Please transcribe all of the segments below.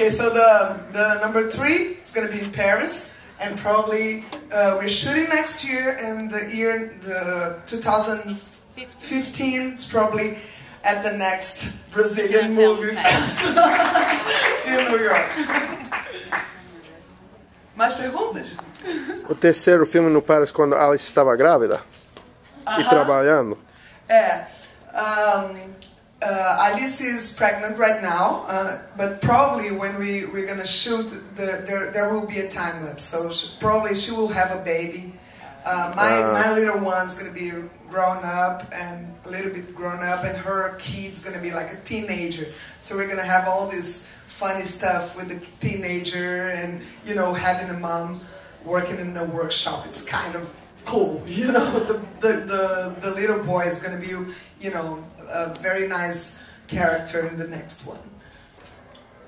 Okay, so the number 3 is going to be in Paris, and probably we're shooting next year, and the 2015 it's probably at the next Brazilian movie festival in New York. Mais perguntas? O terceiro filme no Paris quando Alice estava grávida e trabalhando. Alice is pregnant right now, but probably when we're gonna shoot, there will be a time lapse. So probably she will have a baby. My little one's gonna be grown up and a little bit grown up, and her kid's gonna be like a teenager. So we're gonna have all this funny stuff with the teenager, and you know, having a mom working in a workshop. It's kind of cool, you know. The little boy is gonna be, you know, a very nice character in the next one.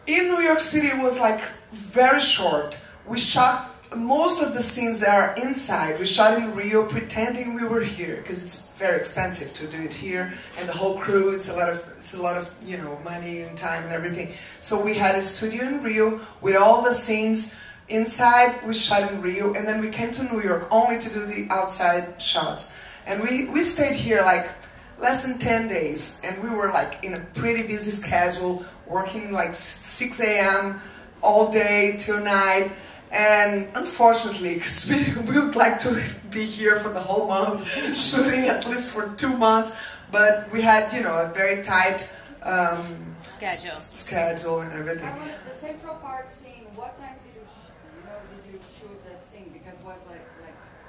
In New York City, it was like very short. We shot most of the scenes that are inside. We shot in Rio pretending we were here, because it's very expensive to do it here, and the whole crew, it's a lot of you know, money and time and everything. So we had a studio in Rio with all the scenes inside. We shot in Rio, and then we came to New York only to do the outside shots. And we stayed here like less than 10 days, and we were like in a pretty busy schedule, working like 6 a.m. all day till night. And unfortunately, because we would like to be here for the whole month, shooting at least for 2 months, but we had, you know, a very tight schedule and everything. The Central Park scene, what time did you shoot that scene? Because it was like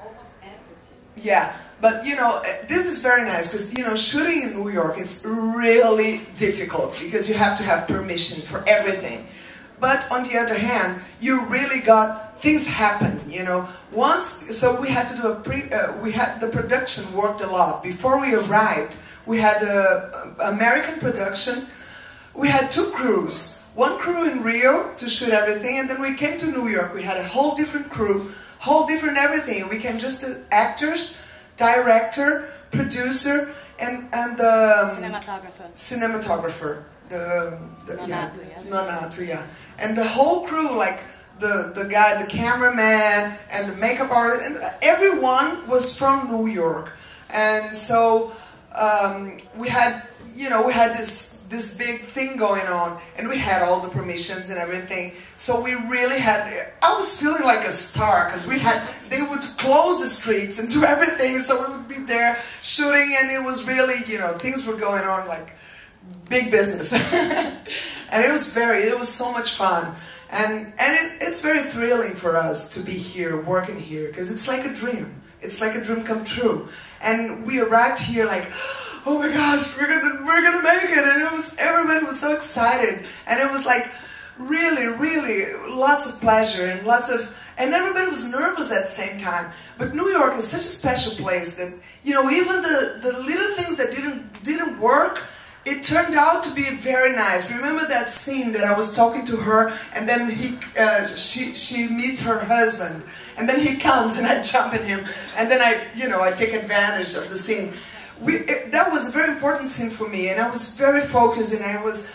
almost empty. Yeah, but you know, this is very nice, because you know, shooting in New York, it's really difficult because you have to have permission for everything. But on the other hand, you really got things happen, you know. So we had to do the production worked a lot. Before we arrived, we had a American production. We had 2 crews. One crew in Rio to shoot everything, and then we came to New York. We had a whole different crew, whole different everything. We came just the actors, director, producer, and the cinematographer. Nonato, yeah. And the whole crew, like the guy, the cameraman, and the makeup artist, and everyone was from New York. And so we had this big thing going on, and we had all the permissions and everything. So we really had, I was feeling like a star, because they would close the streets and do everything, so we would be there shooting, and it was really, you know, things were going on like big business. And it was so much fun. And it's very thrilling for us to be here, working here, because it's like a dream. It's like a dream come true. And we arrived here like, oh my gosh, we're gonna make it. And everybody was so excited. And it was like really, really lots of pleasure and and everybody was nervous at the same time. But New York is such a special place that, you know, even the little things that didn't work, it turned out to be very nice. Remember that scene that I was talking to her, and then she meets her husband, and then he comes and I jump at him, and then I take advantage of the scene. That was a very important scene for me, and I was very focused, and it was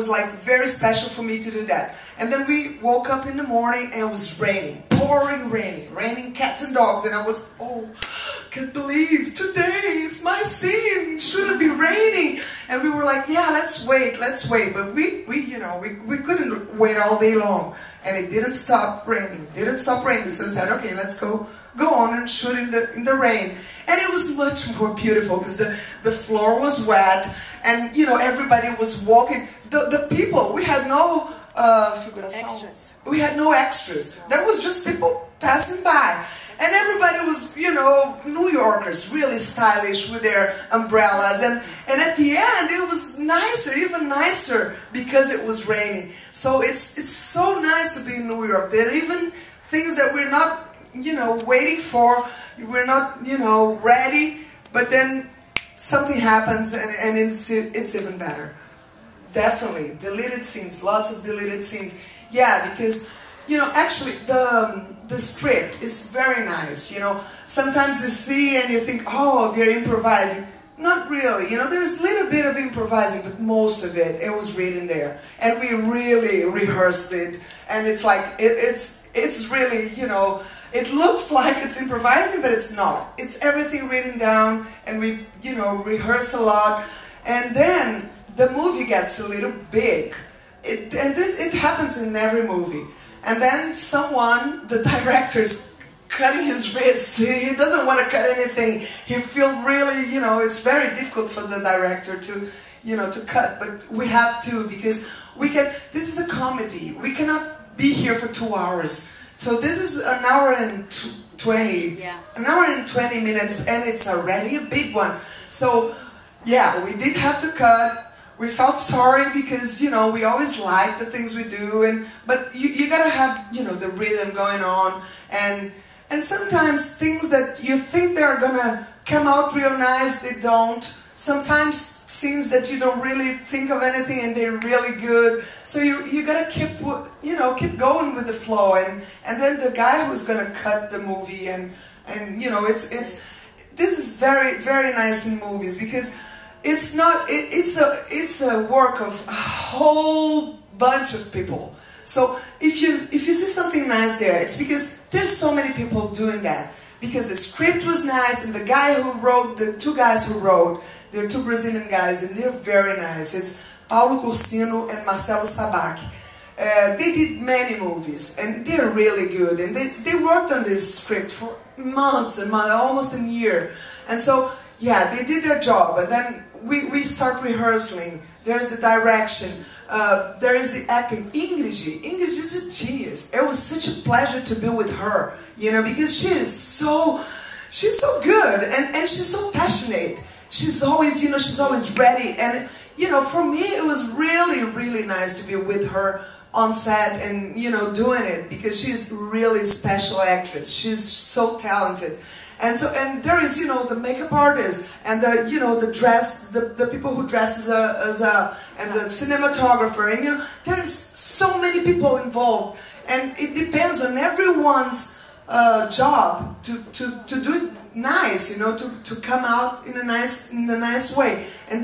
like very special for me to do that. And then we woke up in the morning, and it was raining, pouring raining cats and dogs, and I was, can't believe today it's my scene. Shouldn't be raining. And we were like, yeah, let's wait. But we couldn't wait all day long, and it didn't stop raining. So we said, okay, let's go on and shoot in the rain. And it was much more beautiful because the floor was wet, and you know, everybody was walking. The people, we had no extras. We had no extras. There was just people passing by. And everybody was, you know, New Yorkers, really stylish with their umbrellas. And at the end, it was nicer, even nicer, because it was raining. So it's so nice to be in New York. That even things that we're not, you know, waiting for, we're not, you know, ready, but then something happens and it's even better. Definitely. Deleted scenes, lots of deleted scenes. Yeah, because, you know, actually the script is very nice, you know. Sometimes you see and you think, oh, they're improvising. Not really. You know, there's a little bit of improvising, but most of it was written there. And we really rehearsed it. And it's like, it's really, you know, it looks like it's improvising, but it's not. It's everything written down, and we, you know, rehearse a lot. And then the movie gets a little big. It happens in every movie. And then someone, the director's cutting his wrist. He doesn't want to cut anything. He feels really, you know, it's very difficult for the director to, you know, to cut. But we have to, because this is a comedy. We cannot be here for 2 hours. So this is an hour and 20. Yeah. An hour and 20 minutes, and it's already a big one. So, yeah, we did have to cut. We felt sorry because, you know, we always like the things we do, but you gotta have, you know, the rhythm going on, and sometimes things that you think they're gonna come out real nice, they don't. Sometimes scenes that you don't really think of anything and they're really good. So you gotta keep, you know, keep going with the flow, and then the guy who's gonna cut the movie, and you know, this is very, very nice in movies, because it's not, it's a work of a whole bunch of people. So if you see something nice there, it's because there's so many people doing that. Because the script was nice, and the guy who wrote, the two guys who wrote, they're two Brazilian guys, and they're very nice. It's Paula and Marcela. They did many movies, and they're really good. And they worked on this script for months and months, almost a year. And so, yeah, they did their job, and then we start rehearsing. There's the direction. There is the acting. Ingrid is a genius. It was such a pleasure to be with her, you know, because she's so good, and she's so passionate. She's always, you know, she's always ready. And, you know, for me, it was really, really nice to be with her on set and, you know, doing it, because she's really special actress. She's so talented. And so, and there is, you know, the makeup artist, and the, you know, the people who dress and the cinematographer, and, you know, there is so many people involved, and it depends on everyone's job to do it nice, you know, to come out in a nice way. And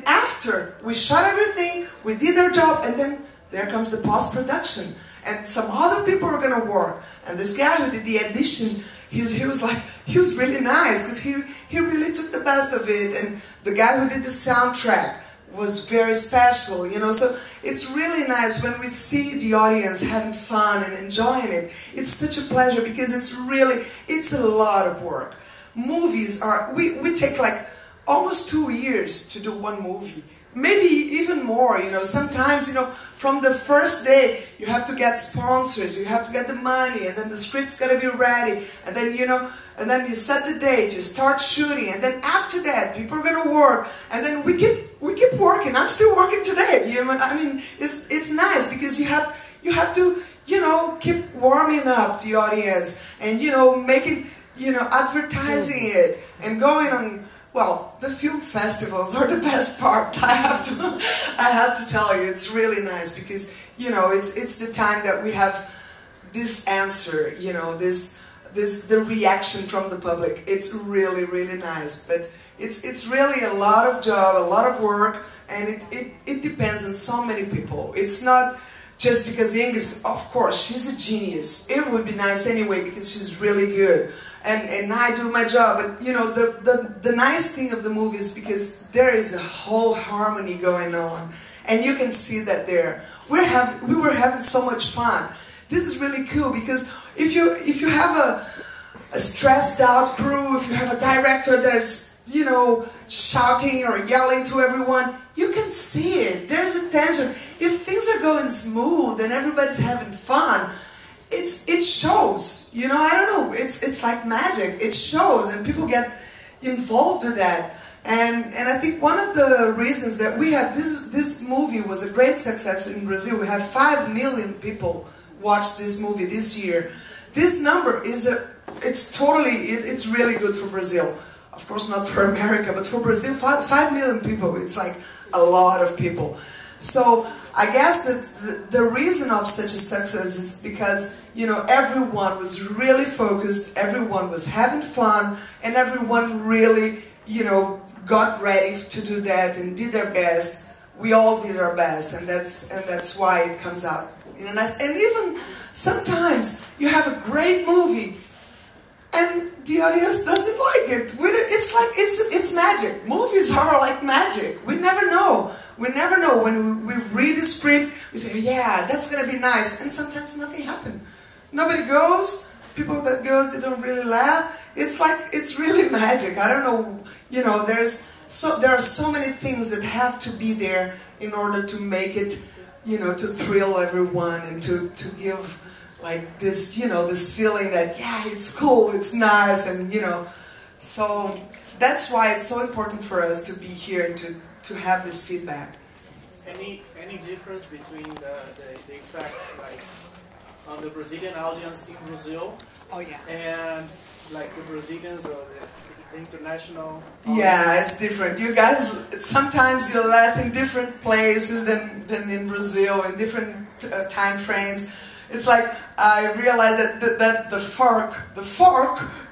after we shot everything, we did our job, and then there comes the post-production, and some other people are gonna work. And this guy who did the edition, he was really nice, because he really took the best of it. And the guy who did the soundtrack was very special, you know. So it's really nice when we see the audience having fun and enjoying it. It's such a pleasure, because it's a lot of work. Movies are, we take like almost 2 years to do one movie. Maybe even more, you know. Sometimes, you know, from the first day, you have to get sponsors, you have to get the money, and then the script's gotta be ready, and then, you know, and then you set the date, you start shooting, and then after that, people are gonna work, and then we keep working. I'm still working today. You know, I mean, it's nice, because you have to, you know, keep warming up the audience, and, you know, making, you know, advertising it, and going on. Well, the film festivals are the best part. I have to tell you, it's really nice, because, you know, it's the time that we have this answer, you know, the reaction from the public. It's really, really nice, but it's really a lot of job, a lot of work, and it depends on so many people. It's not just because Ingrid, of course, she's a genius. It would be nice anyway, because she's really good. And I do my job, but, you know, the nice thing of the movie is because there is a whole harmony going on, and you can see that there. We were having so much fun. This is really cool, because if you have a stressed out crew, if you have a director that's, you know, shouting or yelling to everyone, you can see it. There's a tension. If things are going smooth and everybody's having fun, it shows, you know. I don't know, it's like magic. It shows, and people get involved with that. And I think one of the reasons that we have this movie was a great success in Brazil. We have 5 million people watch this movie this year. This number is it's really good for Brazil. Of course, not for America, but for Brazil, 5 million people. It's like a lot of people. So I guess that the reason of such a success is because, you know, everyone was really focused, everyone was having fun, and everyone really, you know, got ready to do that and did their best. We all did our best, and that's why it comes out in a nice. And even sometimes you have a great movie, and the audience doesn't like it. It's like it's magic. Movies are like magic. We never know. We never know when we read a script. We say, yeah, that's gonna be nice, and sometimes nothing happens. Nobody goes. People that goes, they don't really laugh. It's like it's really magic. I don't know. You know, there are so many things that have to be there in order to make it, you know, to thrill everyone and to give like this, you know, this feeling that, yeah, it's cool, it's nice, and, you know, so that's why it's so important for us to be here and to have this feedback. Any difference between the effects, like, on the Brazilian audience in Brazil? Oh, yeah. And, like, the Brazilians or the international audience? Yeah, it's different. You guys, sometimes you laugh in different places than in Brazil, in different time frames. It's like, I realized that the fork,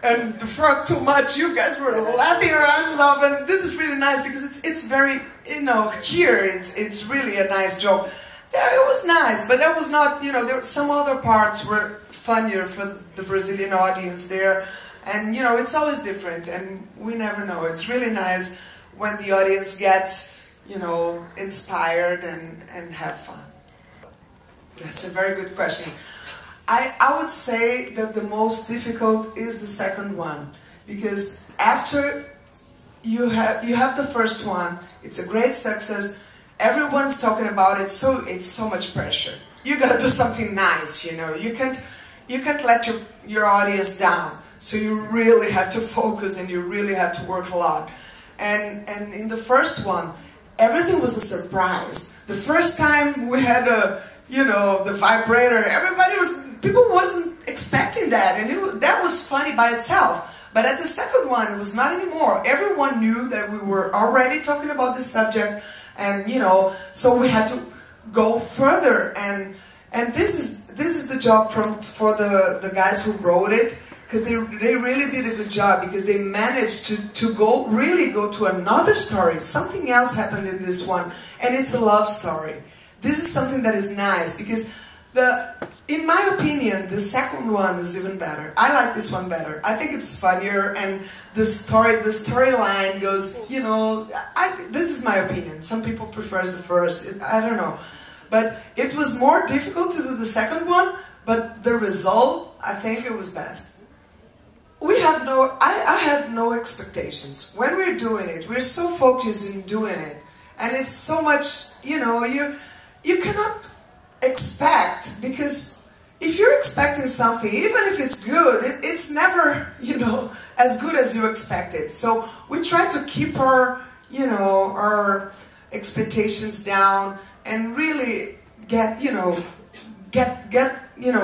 and the fork too much, you guys were laughing your asses off, and this is really nice because it's very, you know, here, it's really a nice joke. Yeah, it was nice, but that was not, you know, there some other parts were funnier for the Brazilian audience there. And, you know, it's always different, and we never know. It's really nice when the audience gets, you know, inspired and have fun. That's a very good question. I would say that the most difficult is the second one, because after you have the first one, it's a great success. Everyone's talking about it, so it's so much pressure. You gotta do something nice, you know. You can't let your audience down. So you really have to focus and you really have to work a lot. And in the first one, everything was a surprise. The first time we had the vibrator, people wasn't expecting that, and that was funny by itself. But at the second one, it was not anymore. Everyone knew that we were already talking about this subject. And, you know, so we had to go further, and this is the job for the guys who wrote it, because they really did a good job, because they managed to go to another story. Something else happened in this one, and it's a love story. This is something that is nice, because in my opinion, the second one is even better. I like this one better. I think it's funnier, and the storyline goes, you know, this is my opinion. Some people prefer the first, I don't know. But it was more difficult to do the second one, but the result, I think it was best. I have no expectations. When we're doing it, we're so focused in doing it. And it's so much, you know, you cannot expect, because if you're expecting something, even if it's good, it's never, you know, as good as you expected. So we try to keep our expectations down and really get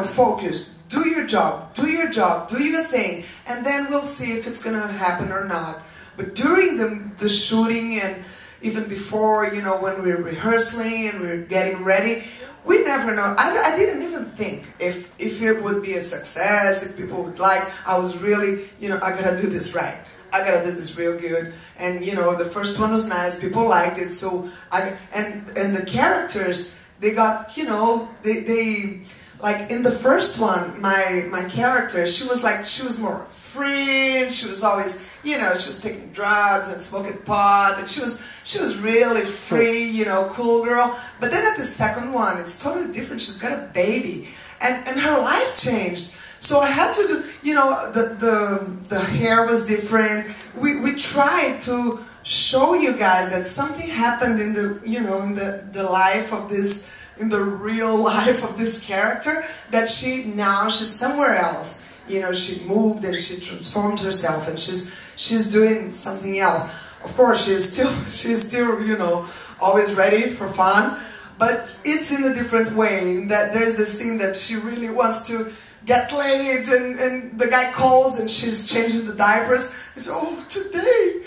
focused. Do your job, do your thing, and then we'll see if it's gonna happen or not. But during the shooting, and even before, you know, when we're rehearsing and we're getting ready, we never know. I didn't even think if it would be a success, if people would like. I was really, you know, I gotta do this right. I gotta do this real good. And, you know, the first one was nice. People liked it. So and the characters, they got, you know, they like in the first one, my character, she was more free, and she was always, you know, she was taking drugs and smoking pot, and she was really free, you know, cool girl. But then at the second one, it's totally different. She's got a baby, and her life changed. So I had to do, you know, the hair was different. We tried to show you guys that something happened in the life of this, in the real life of this character, that she's somewhere else. You know, she moved and she transformed herself, and she's doing something else. Of course, she's still, you know, always ready for fun, but it's in a different way. That there's this scene that she really wants to get laid, and the guy calls and she's changing the diapers. He says, "Oh, today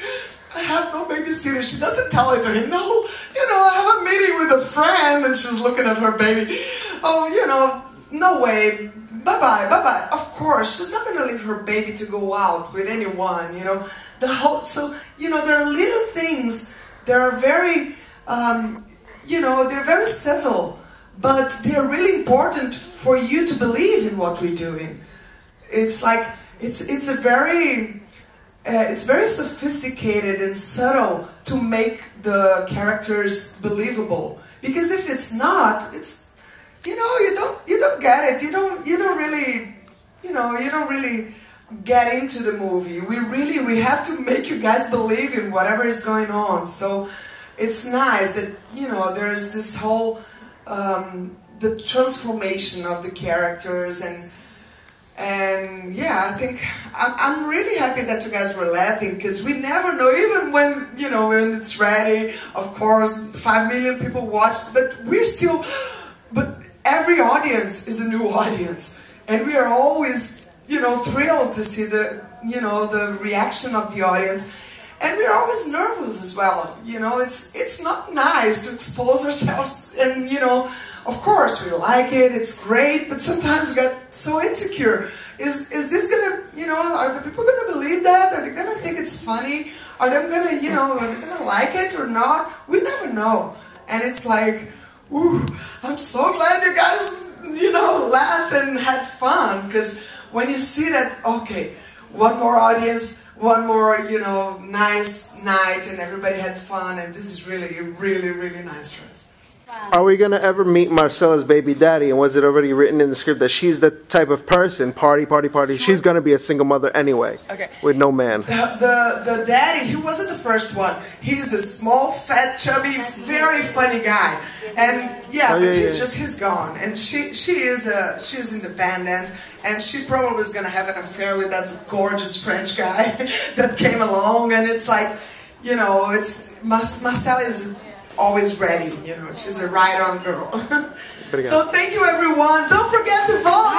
I have no babysitter." She doesn't tell it to him. No, you know, I have a meeting with a friend, and she's looking at her baby. Oh, you know, no way. Bye-bye, bye-bye. Of course, she's not going to leave her baby to go out with anyone, you know. the whole. So there are little things that are very, they're very subtle, but they're really important for you to believe in what we're doing. It's like it's very sophisticated and subtle to make the characters believable. Because if it's not, it's you don't get it. You don't really get into the movie. We have to make you guys believe in whatever is going on. So it's nice that there's this whole the transformation of the characters and yeah, I think I'm really happy that you guys were laughing, because we never know, even when it's ready. Of course, 5 million people watched, but every audience is a new audience, and we are always thrilled to see the reaction of the audience, and we are always nervous as well. It's not nice to expose ourselves, and of course we like it, it's great, but sometimes we get so insecure. Is this gonna, are the people gonna believe that? Are they gonna think it's funny? Are they gonna like it or not? We never know. And it's like, ooh, I'm so glad you guys, laughed and had fun, because when you see that, okay, one more audience, one more, nice night, and everybody had fun, and this is really, really, really nice for us. Are we going to ever meet Marcela's baby daddy? And was it already written in the script that she's the type of person, party, she's going to be a single mother anyway, okay, with no man? The daddy, he wasn't the first one. He's a small, fat, chubby, very funny guy. And he's gone. And she's independent, and she probably was going to have an affair with that gorgeous French guy that came along. And it's like, Marcela is always ready, she's a right-on girl. So thank you, everyone. Don't forget to vote.